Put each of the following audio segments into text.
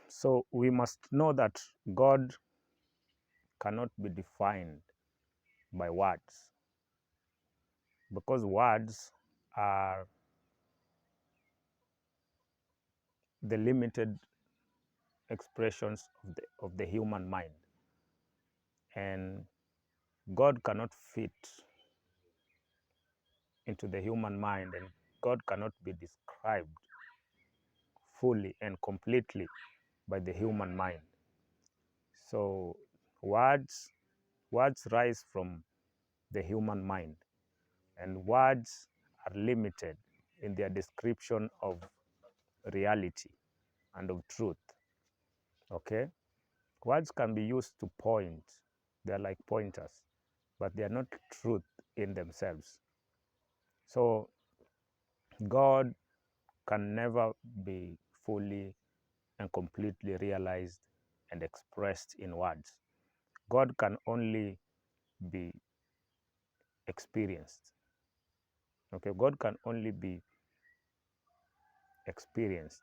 So we must know that God cannot be defined by words, because words are the limited expressions of the human mind, and God cannot fit into the human mind, and God cannot be described fully and completely by the human mind. So words rise from the human mind, and words are limited in their description of reality and of truth. Okay, words can be used to point, they're like pointers, but they are not truth in themselves. So God can never be fully and completely realized and expressed in words. God can only be experienced. Okay, God can only be experienced.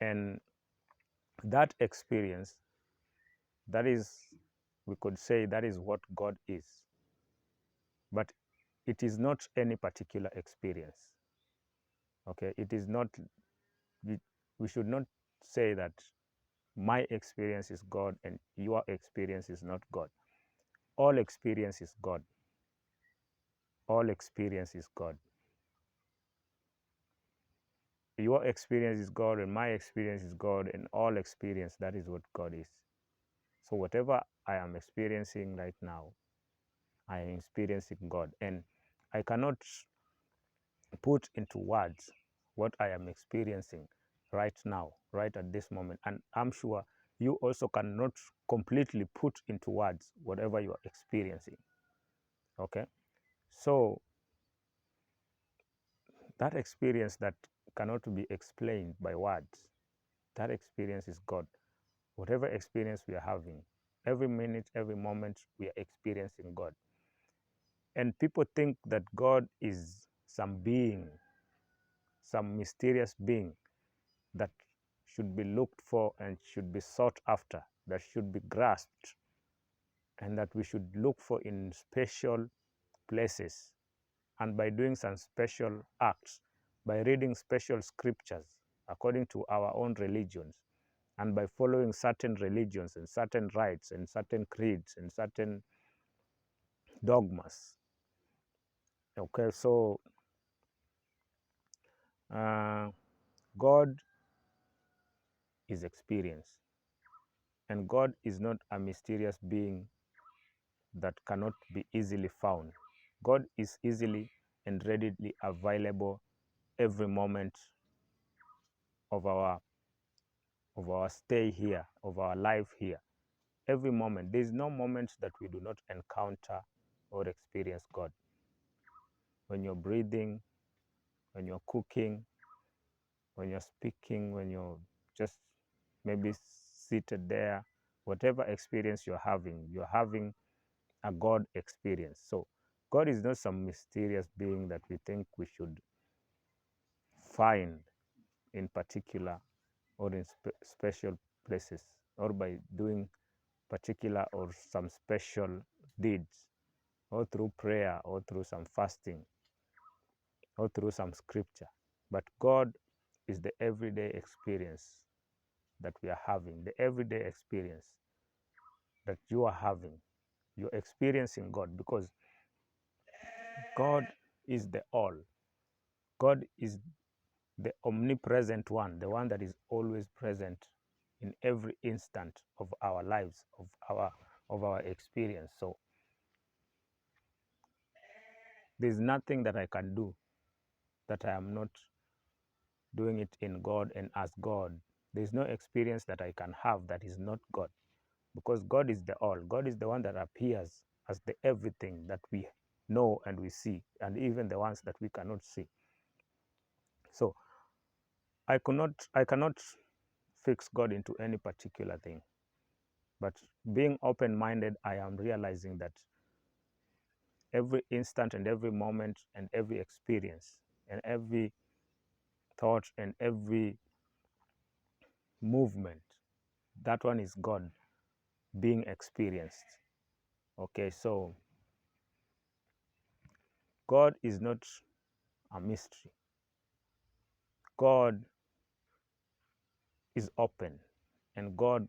And that experience, that is, we could say that is what God is. But it is not any particular experience. Okay, it is not, we should not say that my experience is God and your experience is not God. All experience is God. All experience is God. Your experience is God and my experience is God, and all experience, that is what God is. So whatever I am experiencing right now, I am experiencing God, and I cannot put into words what I am experiencing right now, right at this moment. And I'm sure you also cannot completely put into words whatever you are experiencing. Okay, so that experience that cannot be explained by words, that experience is God. Whatever experience we are having, every minute, every moment, we are experiencing God. And people think that God is some being, some mysterious being that should be looked for and should be sought after, that should be grasped, and that we should look for in special places. And by doing some special acts, by reading special scriptures according to our own religions, and by following certain religions and certain rites and certain creeds and certain dogmas. Okay, so God is experience, and God is not a mysterious being that cannot be easily found. God is easily and readily available every moment of our stay here, of our life here. Every moment. There is no moment that we do not encounter or experience God. When you're breathing, when you're cooking, when you're speaking, when you're just maybe seated there, whatever experience you're having a God experience. So God is not some mysterious being that we think we should find in particular or in special places, or by doing particular or some special deeds, or through prayer, or through some fasting, or through some scripture. But God is the everyday experience that we are having, the everyday experience that you are having. You're experiencing God because God is the all. God is the omnipresent one, the one that is always present in every instant of our lives, of our experience. So there's nothing that I can do that I am not doing it in God and as God. There's no experience that I can have that is not God, because God is the all. God is the one that appears as the everything that we know and we see, and even the ones that we cannot see. So I cannot fix God into any particular thing. But being open-minded, I am realizing that every instant and every moment and every experience and every thought and every movement, that one is God being experienced. Okay, so God is not a mystery. God is open, and God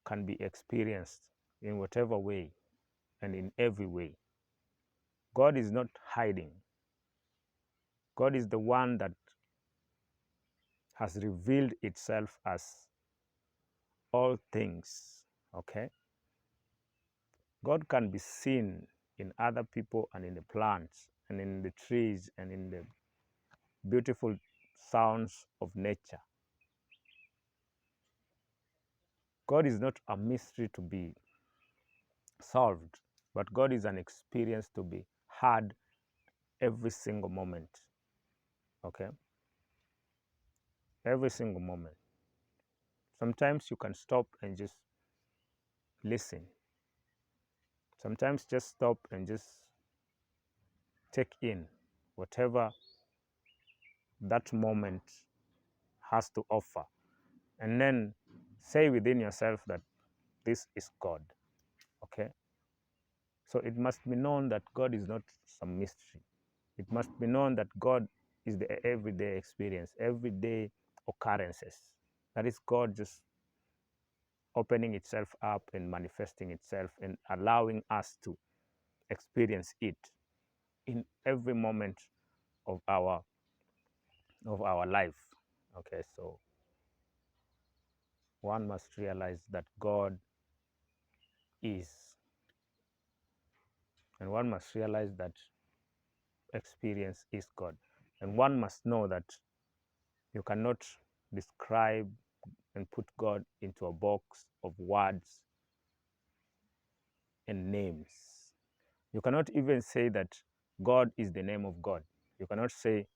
can be experienced in whatever way and in every way. God is not hiding. God is the one that has revealed itself as all things. Okay? God can be seen in other people and in the plants and in the trees and in the beautiful sounds of nature. God is not a mystery to be solved, but God is an experience to be had every single moment. Okay? Every single moment. Sometimes you can stop and just listen. Sometimes just stop and just take in whatever that moment has to offer. And then say within yourself that this is God. Okay? So it must be known that God is not some mystery. It must be known that God is the everyday experience, everyday occurrences. That is God just opening itself up and manifesting itself and allowing us to experience it in every moment of our life. Okay, so one must realize that God is, and one must realize that experience is God, and one must know that you cannot describe and put God into a box of words and names. You cannot even say that God is the name of God. You cannot say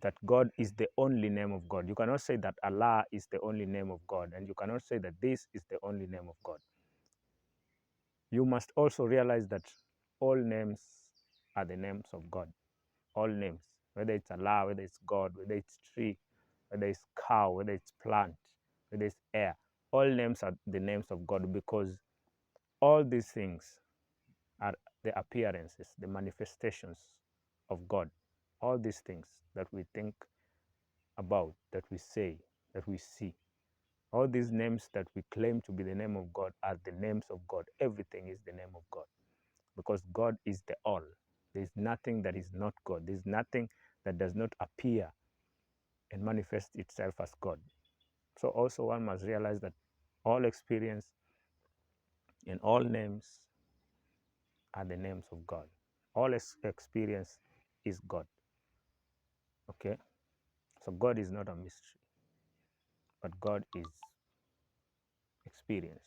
that God is the only name of God. You cannot say that Allah is the only name of God, and you cannot say that this is the only name of God. You must also realize that all names are the names of God. All names, whether it's Allah, whether it's God, whether it's tree, whether it's cow, whether it's plant, whether it's air, all names are the names of God, because all these things are the appearances, the manifestations of God. All these things that we think about, that we say, that we see, all these names that we claim to be the name of God are the names of God. Everything is the name of God, because God is the all. There is nothing that is not God. There is nothing that does not appear and manifest itself as God. So also one must realize that all experience and all names are the names of God. All experience is God. Okay? So God is not a mystery, but God is experience.